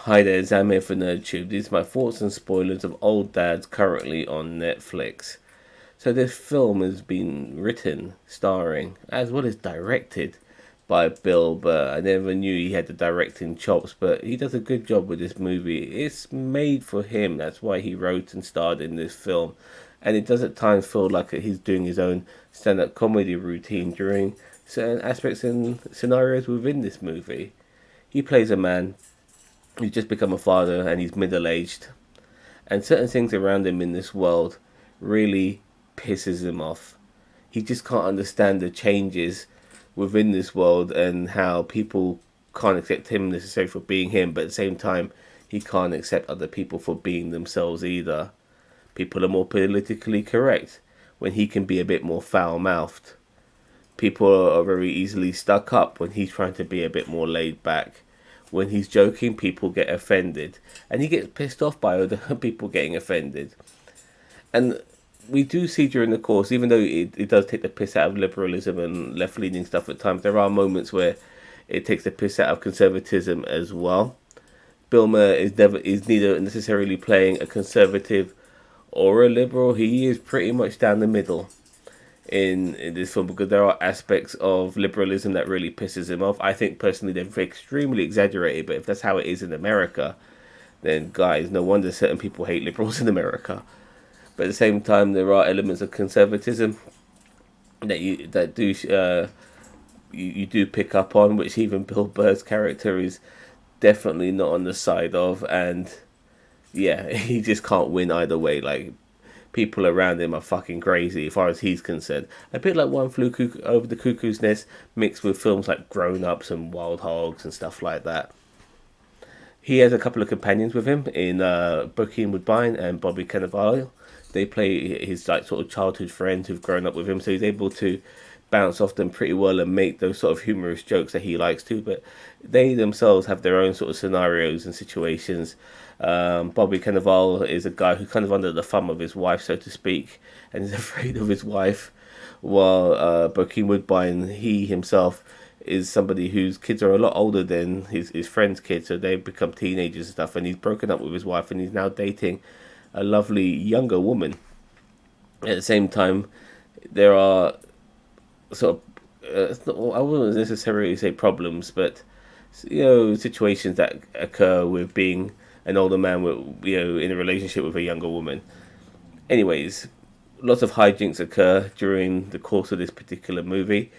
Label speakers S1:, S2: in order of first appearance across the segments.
S1: Hi there, Zam here for NerdTube. These are my thoughts and spoilers of Old Dads currently on Netflix. So this film has been written, starring, as well as directed by Bill Burr. I never knew he had the directing chops, but he does a good job with this movie. It's made for him. That's why he wrote and starred in this film. And it does at times feel like he's doing his own stand-up comedy routine during certain aspects and scenarios within this movie. He plays a man who's just become a father and he's middle aged, and certain things around him in this world really pisses him off. He just can't understand the changes within this world and how people can't accept him necessarily for being him, but at the same time, he can't accept other people for being themselves either. People are more politically correct when he can be a bit more foul mouthed. People are very easily stuck up when he's trying to be a bit more laid back. When he's joking, people get offended, and he gets pissed off by other people getting offended. And we do see during the course, even though it does take the piss out of liberalism and left leaning stuff at times, there are moments where it takes the piss out of conservatism as well. Bill Maher is neither necessarily playing a conservative or a liberal. He is pretty much down the middle in this film, because there are aspects of liberalism that really pisses him off. I think personally they're extremely exaggerated, but if that's how it is in America, then guys, no wonder certain people hate liberals in America. But at the same time, there are elements of conservatism that you do pick up on, which even Bill Burr's character is definitely not on the side of, and yeah, he just can't win either way. Like, people around him are fucking crazy as far as he's concerned. A bit like One Flew Over the Cuckoo's Nest mixed with films like Grown Ups and Wild Hogs and stuff like that. He has a couple of companions with him in Bokeem Woodbine and Bobby Cannavale. They play his like sort of childhood friends who've grown up with him, so he's able to bounce off them pretty well and make those sort of humorous jokes that he likes to. But they themselves have their own sort of scenarios and situations. Bobby Cannavale is a guy who's kind of under the thumb of his wife, so to speak, and is afraid of his wife. While Bokeem Woodbine, he himself is somebody whose kids are a lot older than his friend's kids, so they've become teenagers and stuff, and he's broken up with his wife and he's now dating a lovely younger woman. At the same time, there are sort of, I wouldn't necessarily say problems, but situations that occur with being an older man with in a relationship with a younger woman. Anyways, lots of hijinks occur during the course of this particular movie.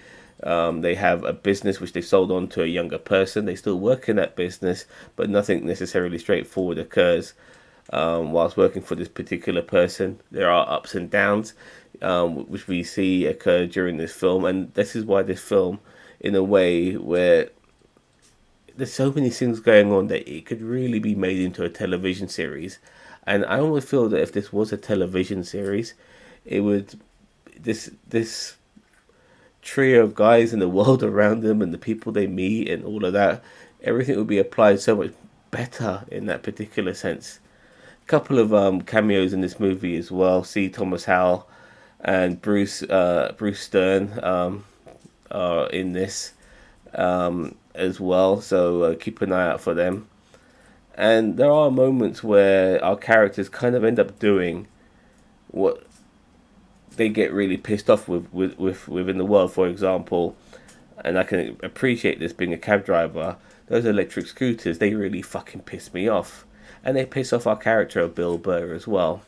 S1: They have a business which they sold on to a younger person. They still work in that business, but nothing necessarily straightforward occurs whilst working for this particular person. There are ups and downs, which we see occur during this film, and this is why this film, in a way where there's so many things going on that it could really be made into a television series. And I almost feel that if this was a television series, it would this trio of guys in the world around them and the people they meet and all of that, everything would be applied so much better in that particular sense. A couple of cameos in this movie as well. C. Thomas Howell and Bruce Stern are in this as well, so keep an eye out for them. And there are moments where our characters kind of end up doing what they get really pissed off with within the world. For example, and I can appreciate this being a cab driver, those electric scooters, they really fucking piss me off. And they piss off our character of Bill Burr as well.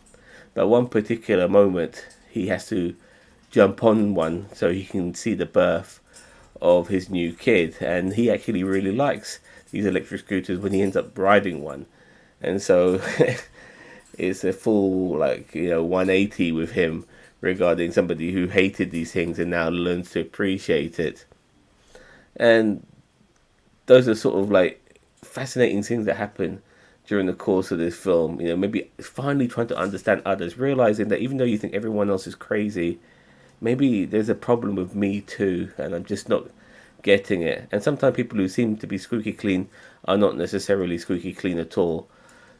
S1: But one particular moment, he has to jump on one so he can see the birth of his new kid, and he actually really likes these electric scooters when he ends up riding one. And so it's a full 180 with him regarding somebody who hated these things and now learns to appreciate it. And those are sort of like fascinating things that happen during the course of this film. Maybe finally trying to understand others, realizing that even though you think everyone else is crazy, maybe there's a problem with me too, and I'm just not getting it. And sometimes people who seem to be squeaky clean are not necessarily squeaky clean at all.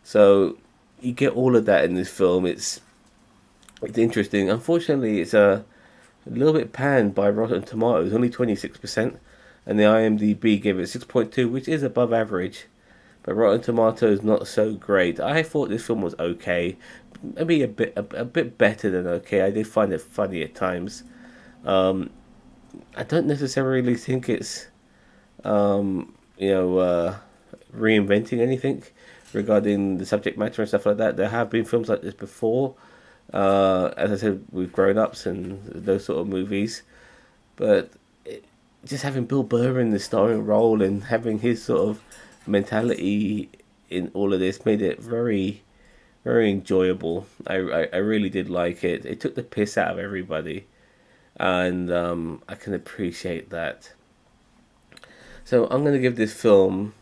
S1: So you get all of that in this film. It's interesting. Unfortunately, it's a little bit panned by Rotten Tomatoes, only 26%, and the IMDb gave it 6.2, which is above average. but Rotten Tomatoes not so great. I thought this film was okay, maybe a bit better than okay. I did find it funny at times. I don't necessarily think it's you know reinventing anything regarding the subject matter and stuff like that. There have been films like this before, as I said, with grown ups and those sort of movies, but just having Bill Burr in the starring role and having his sort of mentality in all of this made it very enjoyable. I really did like it. It took the piss out of everybody, and I can appreciate that. So I'm gonna give this film,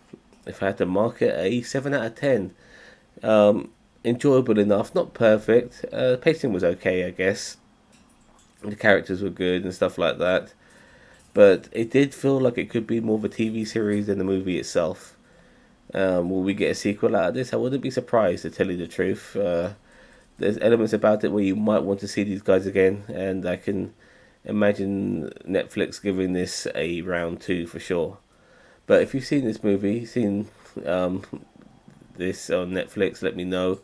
S1: if I had to mark it, a 7 out of 10. Enjoyable enough, not perfect. Pacing was okay, I guess. The characters were good and stuff like that, but it did feel like it could be more of a TV series than the movie itself. Will we get a sequel out of this? I wouldn't be surprised, to tell you the truth. There's elements about it where you might want to see these guys again, and I can imagine Netflix giving this a round two for sure. But if you've seen this movie, seen um, this on Netflix, let me know.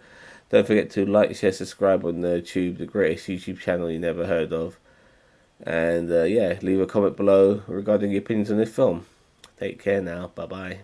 S1: Don't forget to like, share, subscribe on the Tube, the greatest YouTube channel you never heard of. And yeah, leave a comment below regarding your opinions on this film. Take care now. Bye bye.